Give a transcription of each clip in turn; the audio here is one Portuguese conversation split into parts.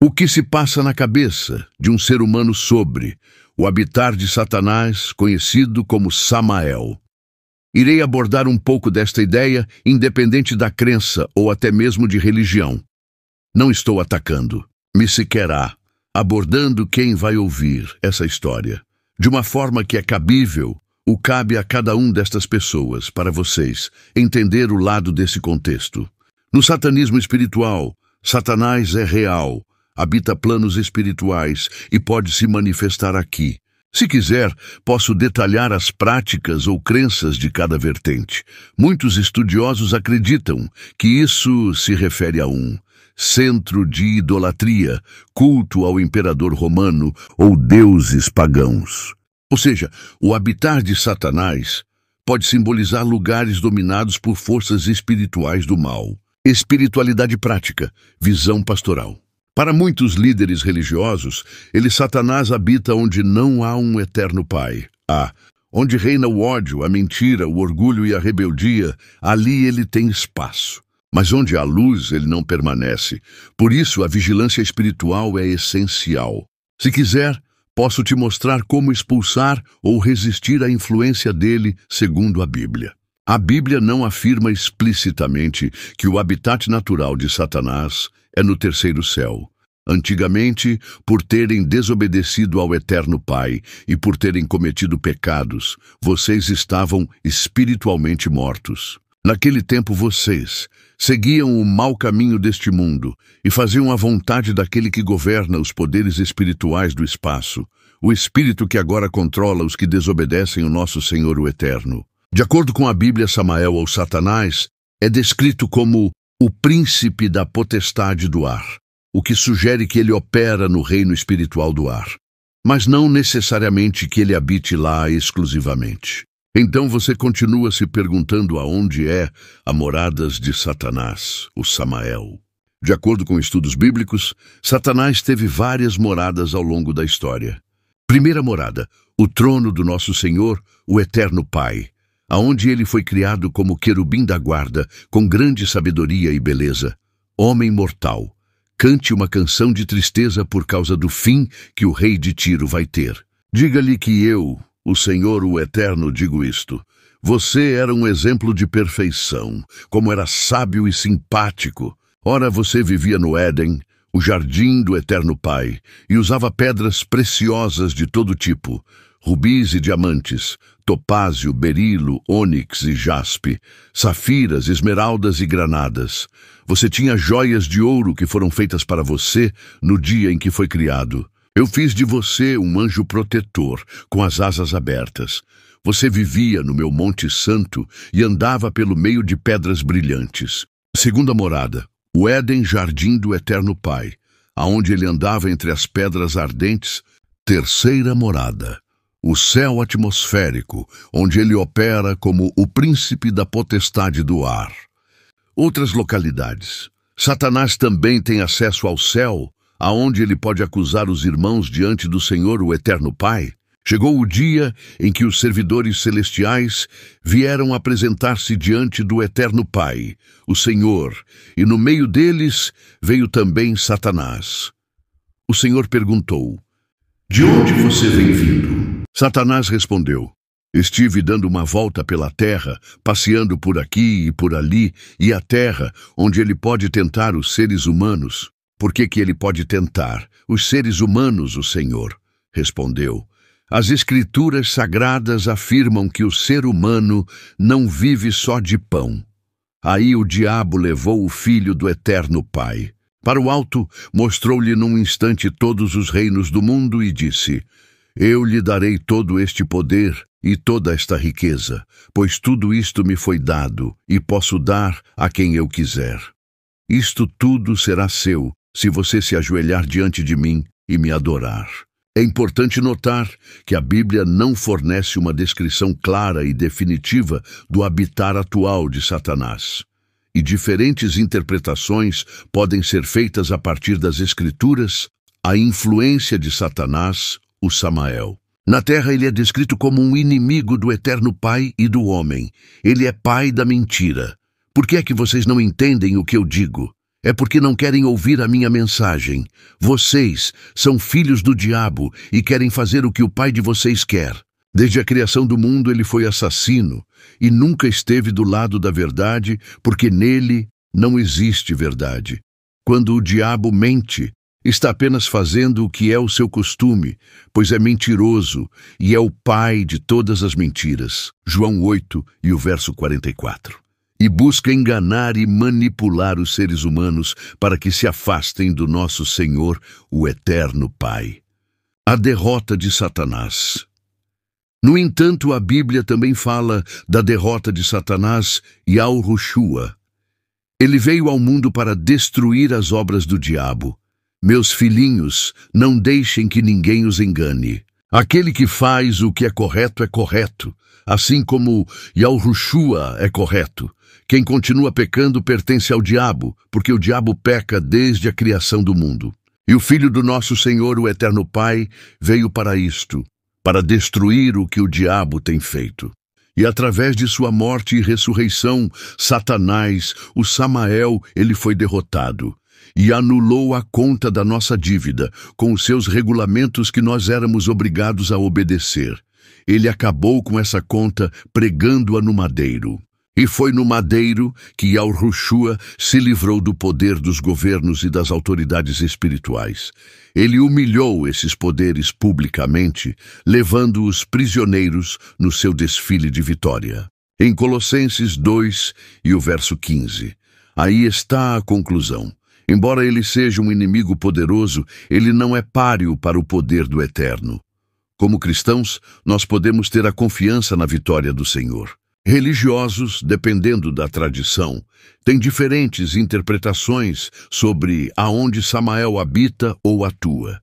O que se passa na cabeça de um ser humano sobre o habitar de Satanás, conhecido como Samael. Irei abordar um pouco desta ideia, independente da crença ou até mesmo de religião. Não estou atacando, me sequerá, abordando quem vai ouvir essa história, de uma forma que é cabível, o cabe a cada um destas pessoas, para vocês, entender o lado desse contexto. No satanismo espiritual, Satanás é real, habita planos espirituais e pode se manifestar aqui. Se quiser, posso detalhar as práticas ou crenças de cada vertente. Muitos estudiosos acreditam que isso se refere a um centro de idolatria, culto ao imperador romano ou deuses pagãos. Ou seja, o habitar de Satanás pode simbolizar lugares dominados por forças espirituais do mal. Espiritualidade prática, visão pastoral. Para muitos líderes religiosos, Satanás habita onde não há um eterno Pai. Onde reina o ódio, a mentira, o orgulho e a rebeldia, ali ele tem espaço. Mas onde há luz, ele não permanece. Por isso, a vigilância espiritual é essencial. Se quiser, posso te mostrar como expulsar ou resistir à influência dele, segundo a Bíblia. A Bíblia não afirma explicitamente que o habitat natural de Satanás é no terceiro céu. Antigamente, por terem desobedecido ao Eterno Pai e por terem cometido pecados, vocês estavam espiritualmente mortos. Naquele tempo vocês seguiam o mau caminho deste mundo e faziam a vontade daquele que governa os poderes espirituais do espaço, o espírito que agora controla os que desobedecem o nosso Senhor o Eterno. De acordo com a Bíblia, Samael ou Satanás é descrito como o príncipe da potestade do ar, o que sugere que ele opera no reino espiritual do ar, mas não necessariamente que ele habite lá exclusivamente. Então você continua se perguntando aonde é a morada de Satanás, o Samael. De acordo com estudos bíblicos, Satanás teve várias moradas ao longo da história. Primeira morada, o trono do nosso Senhor, o Eterno Pai, aonde ele foi criado como querubim da guarda, com grande sabedoria e beleza. Homem mortal, cante uma canção de tristeza por causa do fim que o rei de Tiro vai ter. Diga-lhe que eu, o Senhor, o Eterno, digo isto. Você era um exemplo de perfeição, como era sábio e simpático. Ora, você vivia no Éden, o jardim do Eterno Pai, e usava pedras preciosas de todo tipo, rubis e diamantes, topázio, berilo, ônix e jaspe, safiras, esmeraldas e granadas. Você tinha joias de ouro que foram feitas para você no dia em que foi criado. Eu fiz de você um anjo protetor, com as asas abertas. Você vivia no meu Monte Santo e andava pelo meio de pedras brilhantes. Segunda morada, o Éden, jardim do Eterno Pai, aonde ele andava entre as pedras ardentes. Terceira morada, o céu atmosférico, onde ele opera como o príncipe da potestade do ar. Outras localidades. Satanás também tem acesso ao céu, aonde ele pode acusar os irmãos diante do Senhor, o Eterno Pai. Chegou o dia em que os servidores celestiais vieram apresentar-se diante do Eterno Pai, o Senhor, e no meio deles veio também Satanás. O Senhor perguntou: "De onde você vem vindo?" Satanás respondeu: "Estive dando uma volta pela terra, passeando por aqui e por ali, e a terra, onde ele pode tentar os seres humanos." "Por que ele pode tentar os seres humanos, o Senhor?" respondeu. "As Escrituras Sagradas afirmam que o ser humano não vive só de pão." Aí o diabo levou o filho do Eterno Pai para o alto, mostrou-lhe num instante todos os reinos do mundo e disse: "Eu lhe darei todo este poder e toda esta riqueza, pois tudo isto me foi dado e posso dar a quem eu quiser. Isto tudo será seu, se você se ajoelhar diante de mim e me adorar." É importante notar que a Bíblia não fornece uma descrição clara e definitiva do habitar atual de Satanás, e diferentes interpretações podem ser feitas a partir das Escrituras. A influência de Satanás, o Samael. Na terra ele é descrito como um inimigo do Eterno Pai e do homem. Ele é pai da mentira. Por que é que vocês não entendem o que eu digo? é porque não querem ouvir a minha mensagem. Vocês são filhos do diabo e querem fazer o que o pai de vocês quer. Desde a criação do mundo ele foi assassino e nunca esteve do lado da verdade, porque nele não existe verdade. Quando o diabo mente, está apenas fazendo o que é o seu costume, pois é mentiroso e é o pai de todas as mentiras. João 8 e o verso 44. E busca enganar e manipular os seres humanos para que se afastem do nosso Senhor, o Eterno Pai. A derrota de Satanás. No entanto, a Bíblia também fala da derrota de Satanás e Yahushua. Ele veio ao mundo para destruir as obras do diabo. Meus filhinhos, não deixem que ninguém os engane. Aquele que faz o que é correto, assim como Yahushua é correto. Quem continua pecando pertence ao diabo, porque o diabo peca desde a criação do mundo. E o Filho do nosso Senhor, o Eterno Pai, veio para isto, para destruir o que o diabo tem feito. E através de sua morte e ressurreição, Satanás, o Samael, ele foi derrotado e anulou a conta da nossa dívida com os seus regulamentos que nós éramos obrigados a obedecer. Ele acabou com essa conta pregando-a no madeiro. E foi no madeiro que Yahushua se livrou do poder dos governos e das autoridades espirituais. Ele humilhou esses poderes publicamente, levando-os prisioneiros no seu desfile de vitória. Em Colossenses 2 e o verso 15. Aí está a conclusão. Embora ele seja um inimigo poderoso, ele não é páreo para o poder do Eterno. Como cristãos, nós podemos ter a confiança na vitória do Senhor. Religiosos, dependendo da tradição, têm diferentes interpretações sobre aonde Samael habita ou atua.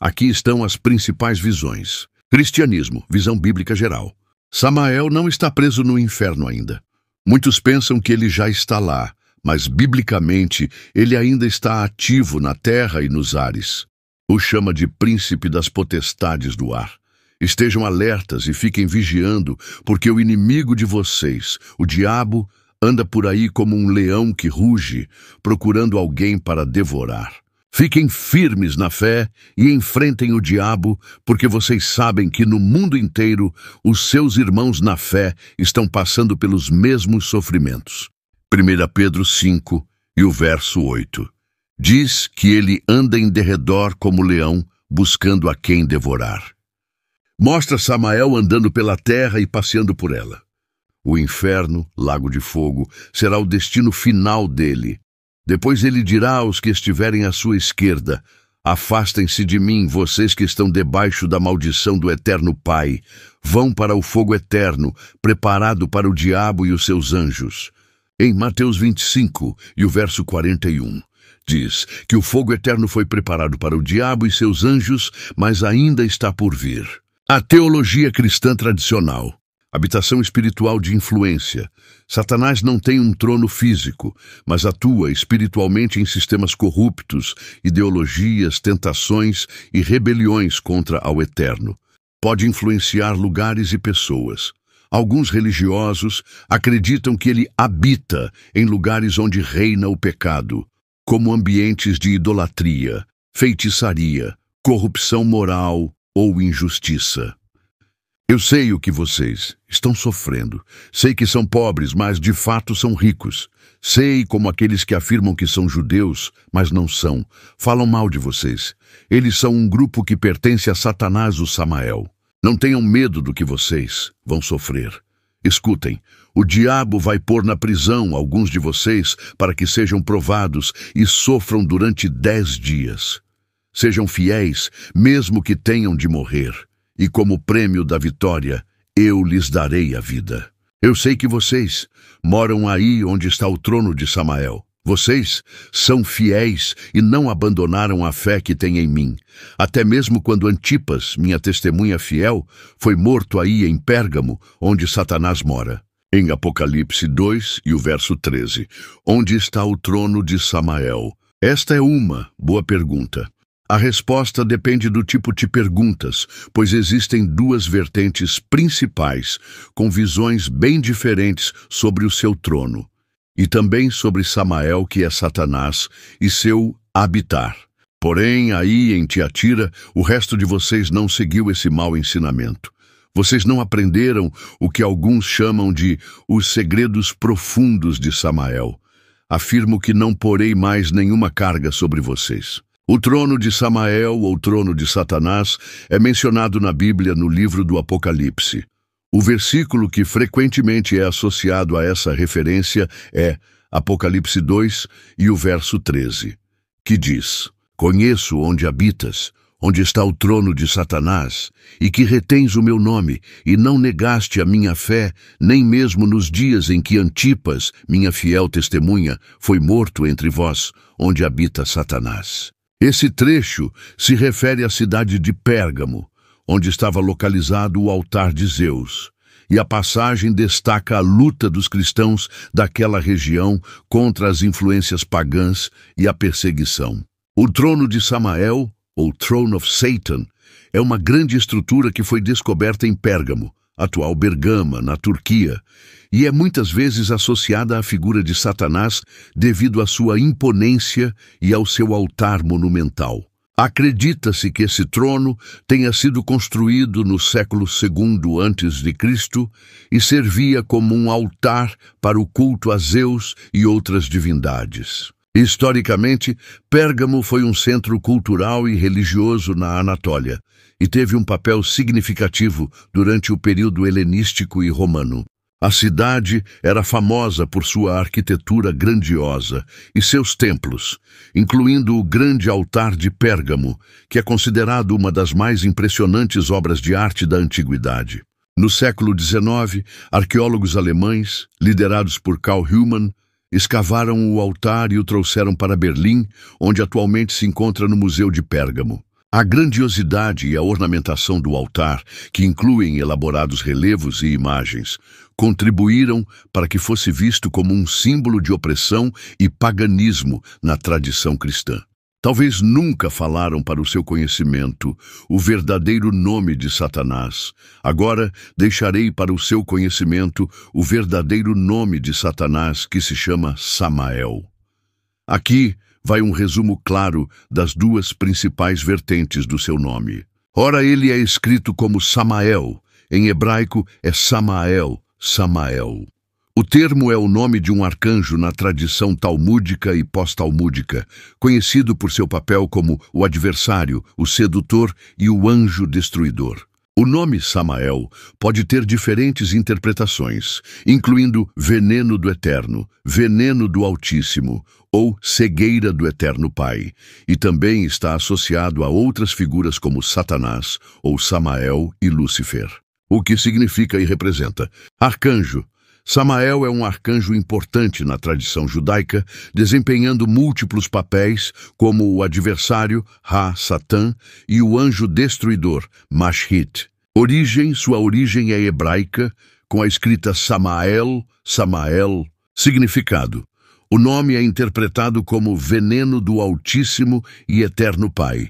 Aqui estão as principais visões. Cristianismo, visão bíblica geral. Samael não está preso no inferno ainda. Muitos pensam que ele já está lá, mas biblicamente ele ainda está ativo na terra e nos ares. O chama de príncipe das potestades do ar. Estejam alertas e fiquem vigiando, porque o inimigo de vocês, o diabo, anda por aí como um leão que ruge, procurando alguém para devorar. Fiquem firmes na fé e enfrentem o diabo, porque vocês sabem que no mundo inteiro os seus irmãos na fé estão passando pelos mesmos sofrimentos. 1 Pedro 5 e o verso 8. Diz que ele anda em derredor como leão, buscando a quem devorar. Mostra Samael andando pela terra e passeando por ela. O inferno, lago de fogo, será o destino final dele. Depois ele dirá aos que estiverem à sua esquerda: afastem-se de mim, vocês que estão debaixo da maldição do Eterno Pai. Vão para o fogo eterno, preparado para o diabo e os seus anjos. Em Mateus 25 e o verso 41, diz que o fogo eterno foi preparado para o diabo e seus anjos, mas ainda está por vir. A teologia cristã tradicional. Habitação espiritual de influência. Satanás não tem um trono físico, mas atua espiritualmente em sistemas corruptos, ideologias, tentações e rebeliões contra ao Eterno. Pode influenciar lugares e pessoas. Alguns religiosos acreditam que ele habita em lugares onde reina o pecado, como ambientes de idolatria, feitiçaria, corrupção moral ou injustiça. Eu sei o que vocês estão sofrendo. Sei que são pobres, mas de fato são ricos. Sei como aqueles que afirmam que são judeus, mas não são. Falam mal de vocês. Eles são um grupo que pertence a Satanás, o Samael. Não tenham medo do que vocês vão sofrer. Escutem, o diabo vai pôr na prisão alguns de vocês para que sejam provados e sofram durante 10 dias. Sejam fiéis, mesmo que tenham de morrer, e como prêmio da vitória, eu lhes darei a vida. Eu sei que vocês moram aí onde está o trono de Samael. Vocês são fiéis e não abandonaram a fé que têm em mim, até mesmo quando Antipas, minha testemunha fiel, foi morto aí em Pérgamo, onde Satanás mora. Em Apocalipse 2 e o verso 13, onde está o trono de Samael? Esta é uma boa pergunta. A resposta depende do tipo de perguntas, pois existem duas vertentes principais, com visões bem diferentes sobre o seu trono. e também sobre Samael, que é Satanás, e seu habitar. Porém, aí em Tiatira, o resto de vocês não seguiu esse mau ensinamento. Vocês não aprenderam o que alguns chamam de os segredos profundos de Samael. Afirmo que não porei mais nenhuma carga sobre vocês. O trono de Samael, ou trono de Satanás, é mencionado na Bíblia no livro do Apocalipse. O versículo que frequentemente é associado a essa referência é Apocalipse 2 e o verso 13, que diz: Conheço onde habitas, onde está o trono de Satanás, e que retens o meu nome, e não negaste a minha fé, nem mesmo nos dias em que Antipas, minha fiel testemunha, foi morto entre vós, onde habita Satanás. Esse trecho se refere à cidade de Pérgamo, onde estava localizado o altar de Zeus, e a passagem destaca a luta dos cristãos daquela região contra as influências pagãs e a perseguição. O trono de Samael, ou Throne of Satan, é uma grande estrutura que foi descoberta em Pérgamo, atual Bergama, na Turquia, e é muitas vezes associada à figura de Satanás devido à sua imponência e ao seu altar monumental. Acredita-se que esse trono tenha sido construído no século II a.C. e servia como um altar para o culto a Zeus e outras divindades. Historicamente, Pérgamo foi um centro cultural e religioso na Anatólia e teve um papel significativo durante o período helenístico e romano. A cidade era famosa por sua arquitetura grandiosa e seus templos, incluindo o grande altar de Pérgamo, que é considerado uma das mais impressionantes obras de arte da antiguidade. No século XIX, arqueólogos alemães, liderados por Karl Humann, escavaram o altar e o trouxeram para Berlim, onde atualmente se encontra no Museu de Pérgamo. A grandiosidade e a ornamentação do altar, que incluem elaborados relevos e imagens, contribuíram para que fosse visto como um símbolo de opressão e paganismo na tradição cristã. Talvez nunca falaram para o seu conhecimento o verdadeiro nome de Satanás. Agora deixarei para o seu conhecimento o verdadeiro nome de Satanás, que se chama Samael. Aqui vai um resumo claro das duas principais vertentes do seu nome. Ora, ele é escrito como Samael. Em hebraico é Samael, Samael. O termo é o nome de um arcanjo na tradição talmúdica e pós-talmúdica, conhecido por seu papel como o adversário, o sedutor e o anjo destruidor. O nome Samael pode ter diferentes interpretações, incluindo veneno do Eterno, veneno do Altíssimo ou cegueira do Eterno Pai, e também está associado a outras figuras como Satanás ou Samael e Lúcifer. O que significa e representa? Arcanjo. Samael é um arcanjo importante na tradição judaica, desempenhando múltiplos papéis, como o adversário, Satã, e o anjo destruidor, Mashhit. Sua origem é hebraica, com a escrita Samael, Samael. Significado: o nome é interpretado como veneno do Altíssimo e Eterno Pai,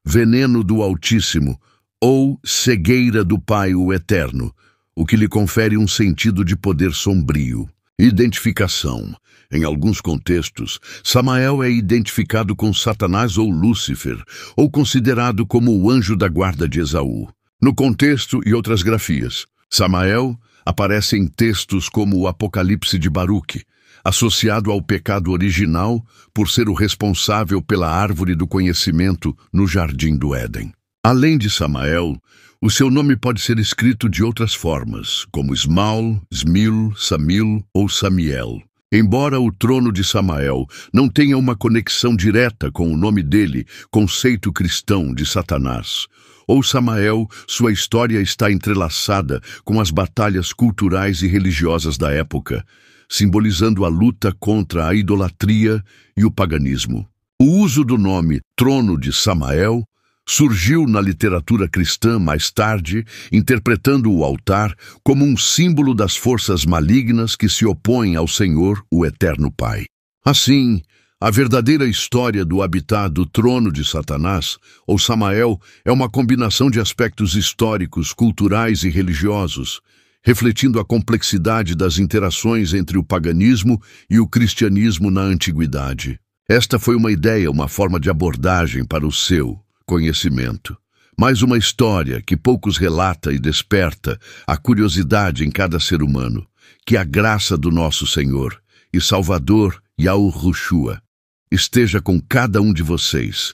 veneno do Altíssimo, ou cegueira do Pai, o Eterno, o que lhe confere um sentido de poder sombrio. Identificação. Em alguns contextos, Samael é identificado com Satanás ou Lúcifer, ou considerado como o anjo da guarda de Esaú. No contexto e outras grafias, Samael aparece em textos como o Apocalipse de Baruque, associado ao pecado original por ser o responsável pela árvore do conhecimento no Jardim do Éden. Além de Samael, o seu nome pode ser escrito de outras formas, como Smaul, Smil, Samil ou Samiel. Embora o trono de Samael não tenha uma conexão direta com o nome dele, conceito cristão de Satanás, ou Samael, sua história está entrelaçada com as batalhas culturais e religiosas da época, simbolizando a luta contra a idolatria e o paganismo. O uso do nome Trono de Samael surgiu na literatura cristã mais tarde, interpretando o altar como um símbolo das forças malignas que se opõem ao Senhor, o Eterno Pai. Assim, a verdadeira história do habitar do trono de Satanás, ou Samael, é uma combinação de aspectos históricos, culturais e religiosos, refletindo a complexidade das interações entre o paganismo e o cristianismo na antiguidade. Esta foi uma ideia, uma forma de abordagem para o seu conhecimento. Mais uma história que poucos relata e desperta a curiosidade em cada ser humano. Que a graça do nosso Senhor e Salvador Yahushua esteja com cada um de vocês.